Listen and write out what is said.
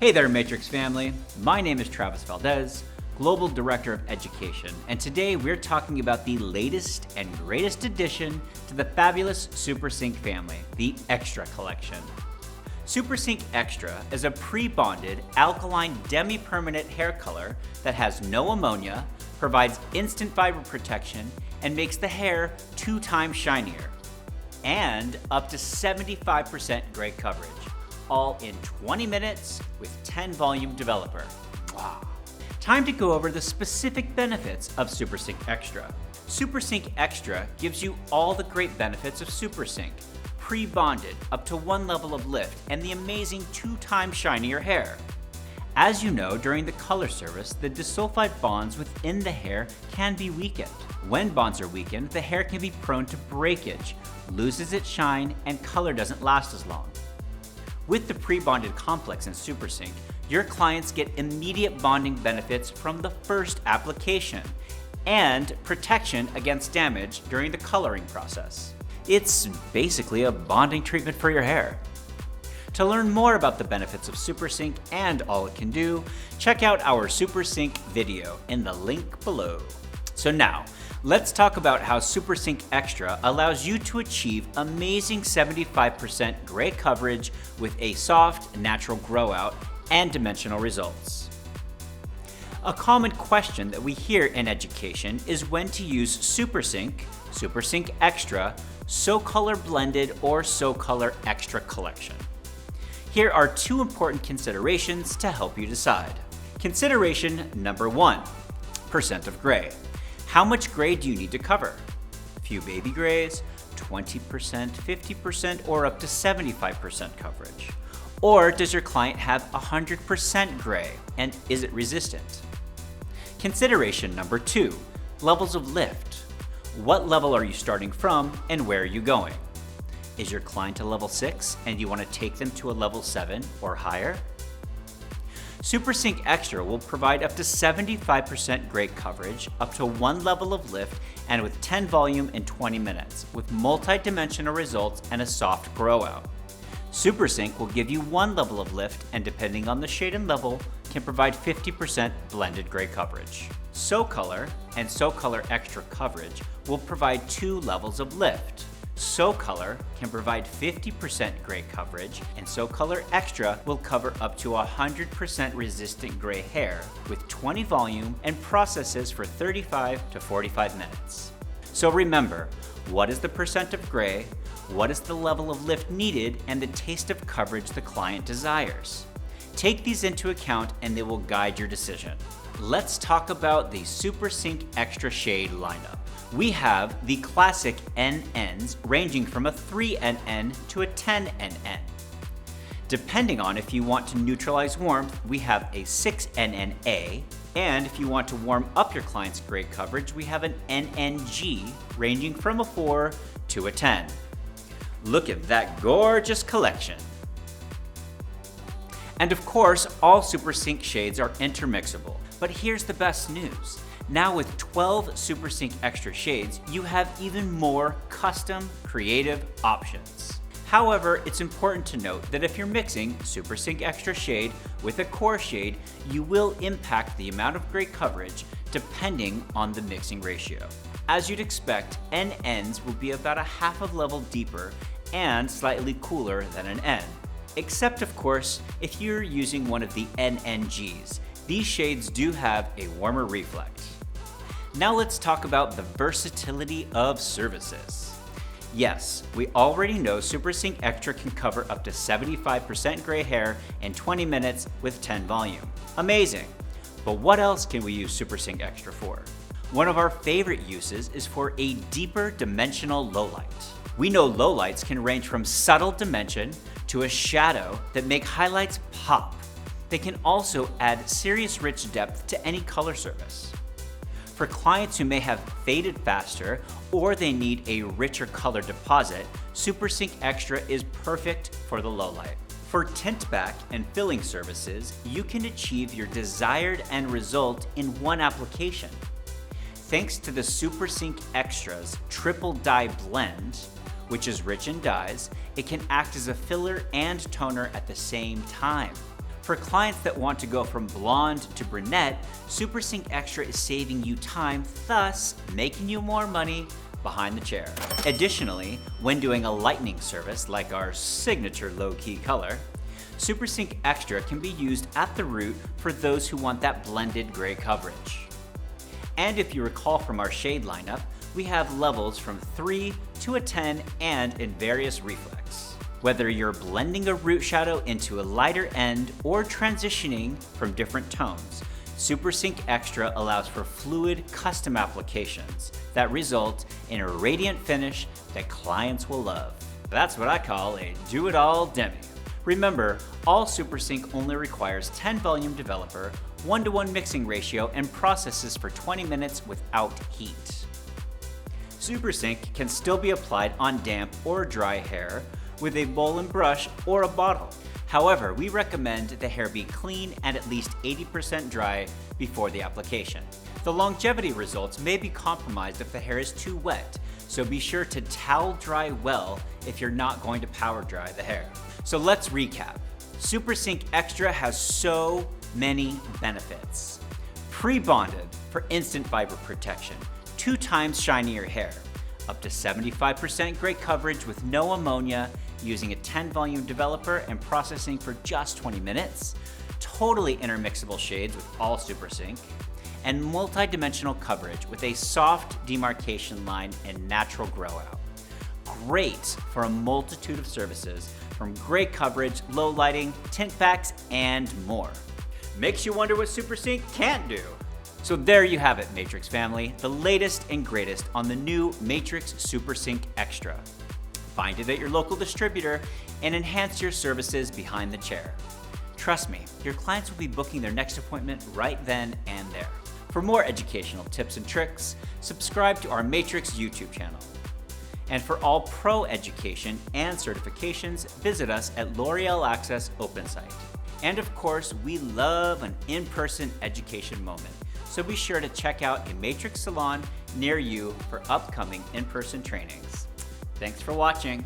Hey there, Matrix family. My name is Travis Valdez, Global Director of Education, and today we're talking about the latest and greatest addition to the fabulous SuperSync family, the Extra Collection. SuperSync Extra is a pre-bonded alkaline Demi Permanent hair color that has no ammonia, provides instant fiber protection, and makes the hair 2 times shinier, and up to 75% gray coverage, all in 20 minutes with 10 volume developer. Wow. Time to go over the specific benefits of SuperSync Extra. SuperSync Extra gives you all the great benefits of SuperSync. Pre-bonded, up to 1 level of lift, and the amazing 2 times shinier hair. As you know, during the color service, the disulfide bonds within the hair can be weakened. When bonds are weakened, the hair can be prone to breakage, loses its shine, and color doesn't last as long. With the pre-bonded complex in SuperSync, your clients get immediate bonding benefits from the first application and protection against damage during the coloring process. It's basically a bonding treatment for your hair. To learn more about the benefits of SuperSync and all it can do, check out our SuperSync video in the link below. So now, let's talk about how SuperSync Extra allows you to achieve amazing 75% gray coverage with a soft, natural grow out and dimensional results. A common question that we hear in education is when to use SuperSync, SuperSync Extra, SoColor Blended, or SoColor Extra Collection. Here are 2 important considerations to help you decide. Consideration number 1, percent of gray. How much gray do you need to cover? Few baby grays, 20%, 50%, or up to 75% coverage? Or does your client have 100% gray, and is it resistant? Consideration number 2, levels of lift. What level are you starting from and where are you going? Is your client a level 6 and you want to take them to a level 7 or higher? SuperSync Extra will provide up to 75% gray coverage, up to 1 level of lift, and with 10 volume in 20 minutes, with multi-dimensional results and a soft grow out. SuperSync will give you 1 level of lift and, depending on the shade and level, can provide 50% blended gray coverage. SoColor and SoColor Extra coverage will provide 2 levels of lift. SoColor can provide 50% gray coverage, and SoColor Extra will cover up to 100% resistant gray hair with 20 volume and processes for 35 to 45 minutes. So remember, what is the percent of gray, what is the level of lift needed, and the taste of coverage the client desires. Take these into account and they will guide your decision. Let's talk about the SuperSync Extra shade lineup. We have the classic NNs ranging from a 3NN to a 10NN. Depending on if you want to neutralize warmth, we have a 6NNA, and if you want to warm up your client's gray coverage, we have an NNG ranging from a 4 to a 10. Look at that gorgeous collection. And of course, all SuperSync shades are intermixable. But here's the best news. Now with 12 SuperSync Extra shades, you have even more custom, creative options. However, it's important to note that if you're mixing SuperSync Extra shade with a core shade, you will impact the amount of gray coverage depending on the mixing ratio. As you'd expect, NNs will be about a half a level deeper and slightly cooler than an N. Except of course, if you're using one of the NNGs. These shades do have a warmer reflect. Now let's talk about the versatility of services. Yes, we already know SuperSync Extra can cover up to 75% gray hair in 20 minutes with 10 volume. Amazing! But what else can we use SuperSync Extra for? One of our favorite uses is for a deeper dimensional lowlight. We know lowlights can range from subtle dimension to a shadow that make highlights pop. They can also add serious rich depth to any color surface. For clients who may have faded faster or they need a richer color deposit, SuperSync Extra is perfect for the lowlight. For tint back and filling services, you can achieve your desired end result in one application. Thanks to the SuperSync Extra's triple dye blend, which is rich in dyes, it can act as a filler and toner at the same time. For clients that want to go from blonde to brunette, SuperSync Extra is saving you time, thus making you more money behind the chair. Additionally, when doing a lightening service like our signature low-key color, SuperSync Extra can be used at the root for those who want that blended gray coverage. And if you recall from our shade lineup, we have levels from 3 to a 10 and in various reflex. Whether you're blending a root shadow into a lighter end or transitioning from different tones, SuperSync Extra allows for fluid custom applications that result in a radiant finish that clients will love. That's what I call a do-it-all Demi. Remember, all SuperSync only requires 10 volume developer, 1:1 mixing ratio, and processes for 20 minutes without heat. SuperSync can still be applied on damp or dry hair with a bowl and brush or a bottle. However, we recommend the hair be clean and at least 80% dry before the application. The longevity results may be compromised if the hair is too wet, so be sure to towel dry well if you're not going to power dry the hair. So let's recap. SuperSync Extra has so many benefits. Pre-bonded for instant fiber protection, 2 times shinier hair, up to 75% gray coverage with no ammonia, using a 10 volume developer and processing for just 20 minutes, totally intermixable shades with all SuperSync, and multi-dimensional coverage with a soft demarcation line and natural grow out. Great for a multitude of services, from gray coverage, low lighting, tint packs, and more. Makes you wonder what SuperSync can't do. So there you have it, Matrix family, the latest and greatest on the new Matrix SuperSync Extra. Find it at your local distributor and enhance your services behind the chair. Trust me, your clients will be booking their next appointment right then and there. For more educational tips and tricks, subscribe to our Matrix YouTube channel. And for all pro education and certifications, visit us at L'Oreal Access Open Site. And of course, we love an in-person education moment, so be sure to check out a Matrix salon near you for upcoming in-person trainings. Thanks for watching.